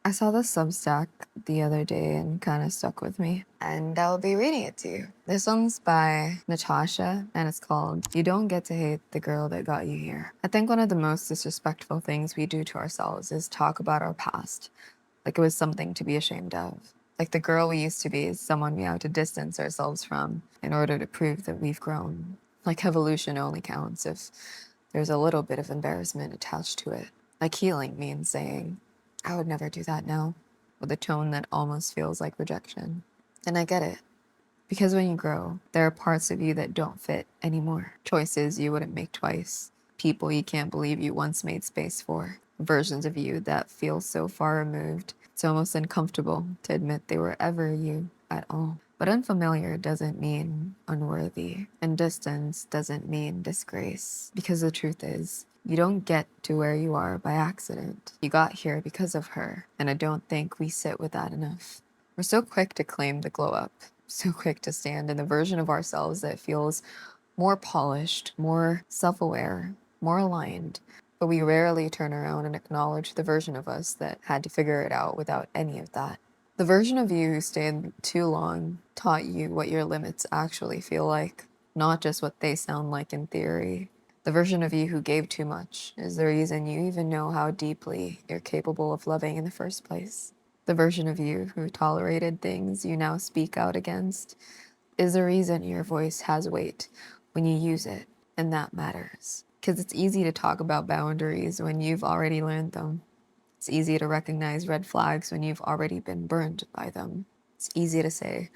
I saw this Substack the other day and kind of stuck with me, and I'll be reading it to you. This one's by Natasha, and it's called You Don't Get to Hate the Girl That Got You Here. I think one of the most disrespectful things we do to ourselves is talk about our past, like it was something to be ashamed of. Like the girl we used to be is someone we have to distance ourselves from in order to prove that we've grown. Like evolution only counts if there's a little bit of embarrassment attached to it. Like healing means saying, I would never do that now, with a tone that almost feels like rejection. And I get it. Because when you grow, there are parts of you that don't fit anymore. Choices you wouldn't make twice. People you can't believe you once made space for. Versions of you that feel so far removed, it's almost uncomfortable to admit they were ever you at all. But unfamiliar doesn't mean unworthy, and distance doesn't mean disgrace. Because the truth is, you don't get to where you are by accident. You got here because of her, and I don't think we sit with that enough. We're so quick to claim the glow up, so quick to stand in the version of ourselves that feels more polished, more self-aware, more aligned, but we rarely turn around and acknowledge the version of us that had to figure it out without any of that. The version of you who stayed too long taught you what your limits actually feel like, not just what they sound like in theory. The version of you who gave too much is the reason you even know how deeply you're capable of loving in the first place. The version of you who tolerated things you now speak out against is the reason your voice has weight when you use it, and that matters. Because it's easy to talk about boundaries when you've already learned them. It's easy to recognize red flags when you've already been burned by them. It's easy to say,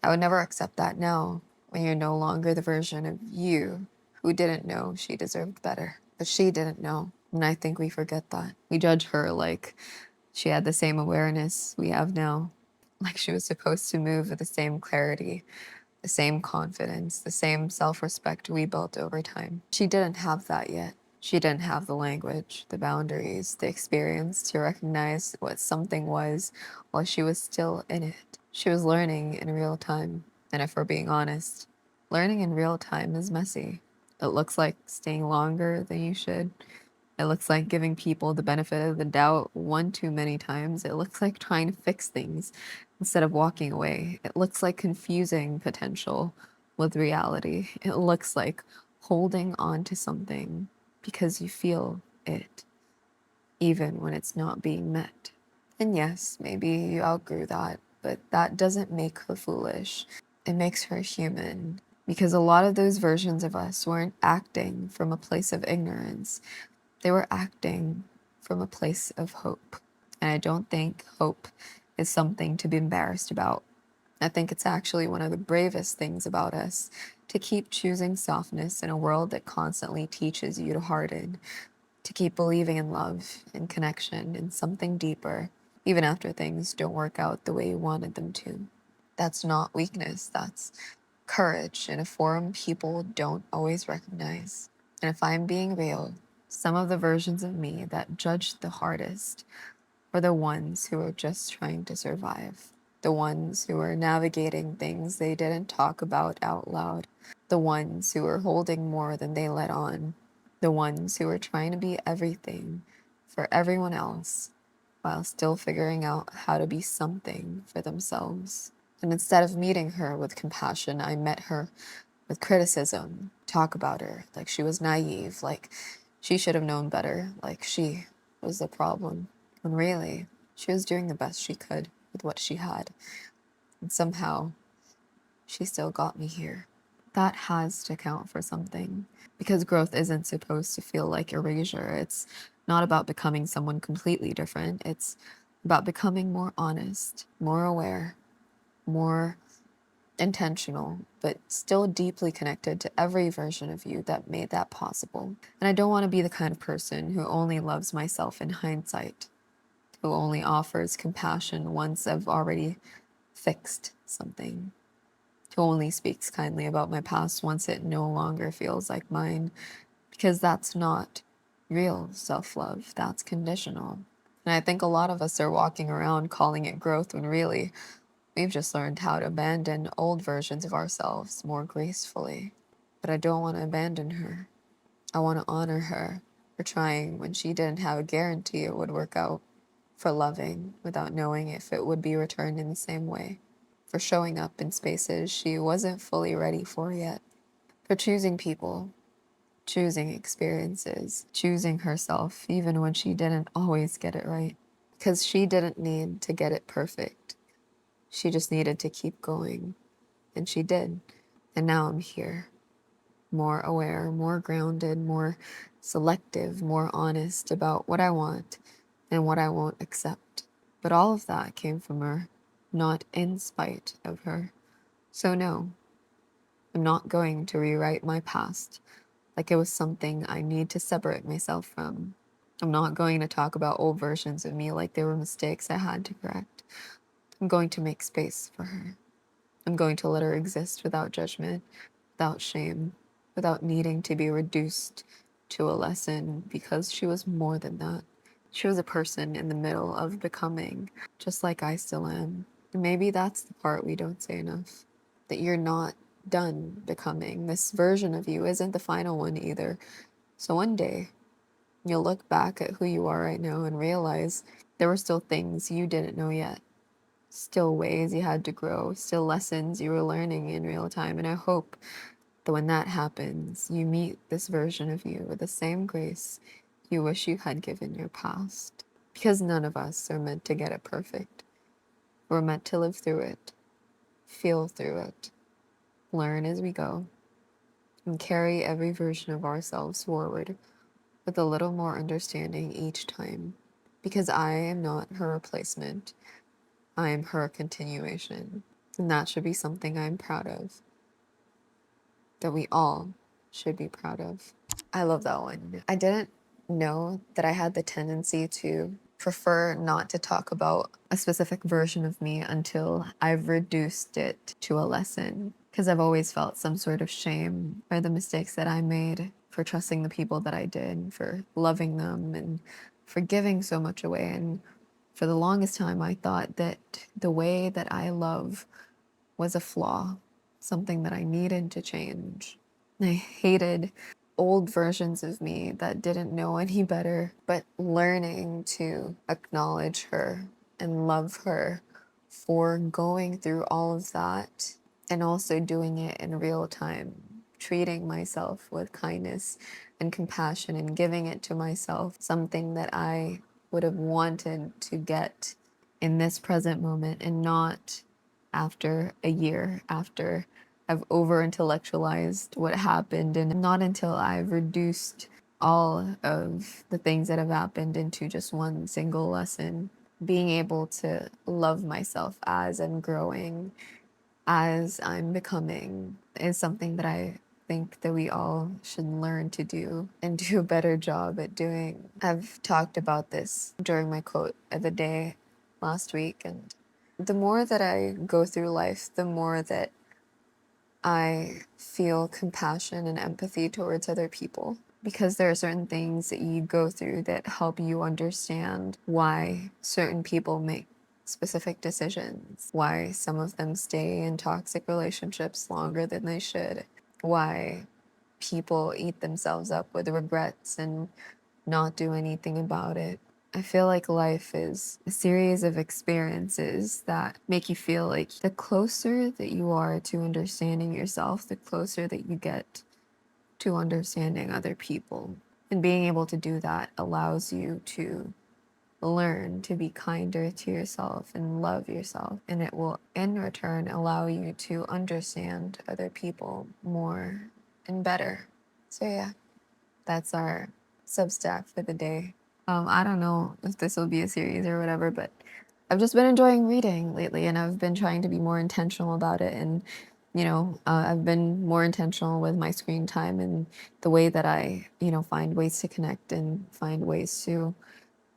I would never accept that now, when you're no longer the version of you who didn't know she deserved better. But she didn't know, and I think we forget that. We judge her like she had the same awareness we have now, like she was supposed to move with the same clarity, the same confidence, the same self-respect we built over time. She didn't have that yet. She didn't have the language, the boundaries, the experience to recognize what something was while she was still in it. She was learning in real time. And if we're being honest, learning in real time is messy. It looks like staying longer than you should. It looks like giving people the benefit of the doubt one too many times. It looks like trying to fix things instead of walking away. It looks like confusing potential with reality. It looks like holding on to something because you feel it, even when it's not being met. And yes, maybe you outgrew that, but that doesn't make her foolish. It makes her human. Because a lot of those versions of us weren't acting from a place of ignorance. They were acting from a place of hope. And I don't think hope is something to be embarrassed about. I think it's actually one of the bravest things about us to keep choosing softness in a world that constantly teaches you to harden, to keep believing in love and connection and something deeper, even after things don't work out the way you wanted them to. That's not weakness, that's courage in a form people don't always recognize. And if I'm being real, some of the versions of me that judged the hardest were the ones who were just trying to survive. The ones who were navigating things they didn't talk about out loud. The ones who were holding more than they let on. The ones who were trying to be everything for everyone else while still figuring out how to be something for themselves. And instead of meeting her with compassion, I met her with criticism. Talk about her like she was naive, like she should have known better, like she was the problem. When really, she was doing the best she could with what she had. And somehow, she still got me here. That has to count for something. Because growth isn't supposed to feel like erasure. It's not about becoming someone completely different. It's about becoming more honest, more aware, more intentional, but still deeply connected to every version of you that made that possible. And I don't want to be the kind of person who only loves myself in hindsight, who only offers compassion once I've already fixed something, who only speaks kindly about my past once it no longer feels like mine, because that's not real self-love, that's conditional. And I think a lot of us are walking around calling it growth when really we've just learned how to abandon old versions of ourselves more gracefully. But I don't want to abandon her. I want to honor her for trying when she didn't have a guarantee it would work out, for loving without knowing if it would be returned in the same way, for showing up in spaces she wasn't fully ready for yet, for choosing people, choosing experiences, choosing herself even when she didn't always get it right. Because she didn't need to get it perfect. She just needed to keep going. And she did. And now I'm here, more aware, more grounded, more selective, more honest about what I want and what I won't accept. But all of that came from her, not in spite of her. So no, I'm not going to rewrite my past like it was something I need to separate myself from. I'm not going to talk about old versions of me like they were mistakes I had to correct. I'm going to make space for her. I'm going to let her exist without judgment, without shame, without needing to be reduced to a lesson because she was more than that. She was a person in the middle of becoming, just like I still am. And maybe that's the part we don't say enough, that you're not done becoming. This version of you isn't the final one either. So one day, you'll look back at who you are right now and realize there were still things you didn't know yet, still ways you had to grow, still lessons you were learning in real time. And I hope that when that happens, you meet this version of you with the same grace you wish you had given your past. Because none of us are meant to get it perfect. We're meant to live through it, feel through it, learn as we go, and carry every version of ourselves forward with a little more understanding each time. Because I am not her replacement, I am her continuation. And that should be something I'm proud of, that we all should be proud of. I love that one. I didn't know that I had the tendency to prefer not to talk about a specific version of me until I've reduced it to a lesson. Because I've always felt some sort of shame for the mistakes that I made, for trusting the people that I did, for loving them, and for giving so much away. And for the longest time, I thought that the way that I love was a flaw, something that I needed to change. I hated old versions of me that didn't know any better, but learning to acknowledge her and love her for going through all of that and also doing it in real time, treating myself with kindness and compassion and giving it to myself, something that I would have wanted to get in this present moment and not after a year, after I've over intellectualized what happened, and not until I've reduced all of the things that have happened into just one single lesson. Being able to love myself as I'm growing, as I'm becoming, is something that I think that we all should learn to do and do a better job at doing. I've talked about this during my quote of the day last week, and the more that I go through life, the more that I feel compassion and empathy towards other people, because there are certain things that you go through that help you understand why certain people make specific decisions, why some of them stay in toxic relationships longer than they should, why people eat themselves up with regrets and not do anything about it. I feel like life is a series of experiences that make you feel like the closer that you are to understanding yourself, the closer that you get to understanding other people. And being able to do that allows you to learn to be kinder to yourself and love yourself. And it will, in return, allow you to understand other people more and better. So, yeah, that's our Substack for the day. I don't know if this will be a series or whatever, but I've just been enjoying reading lately, and I've been trying to be more intentional about it. And, I've been more intentional with my screen time and the way that I, find ways to connect and find ways to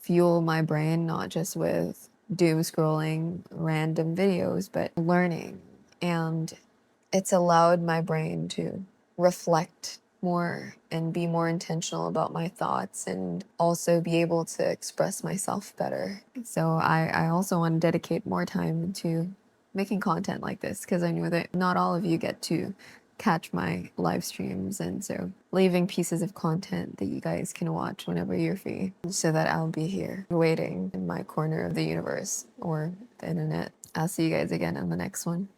fuel my brain, not just with doom scrolling random videos, but learning. And it's allowed my brain to reflect more and be more intentional about my thoughts and also be able to express myself better. So I also want to dedicate more time to making content like this, because I know that not all of you get to catch my live streams, and so leaving pieces of content that you guys can watch whenever you're free, so that I'll be here waiting in my corner of the universe or the internet. I'll see you guys again on the next one.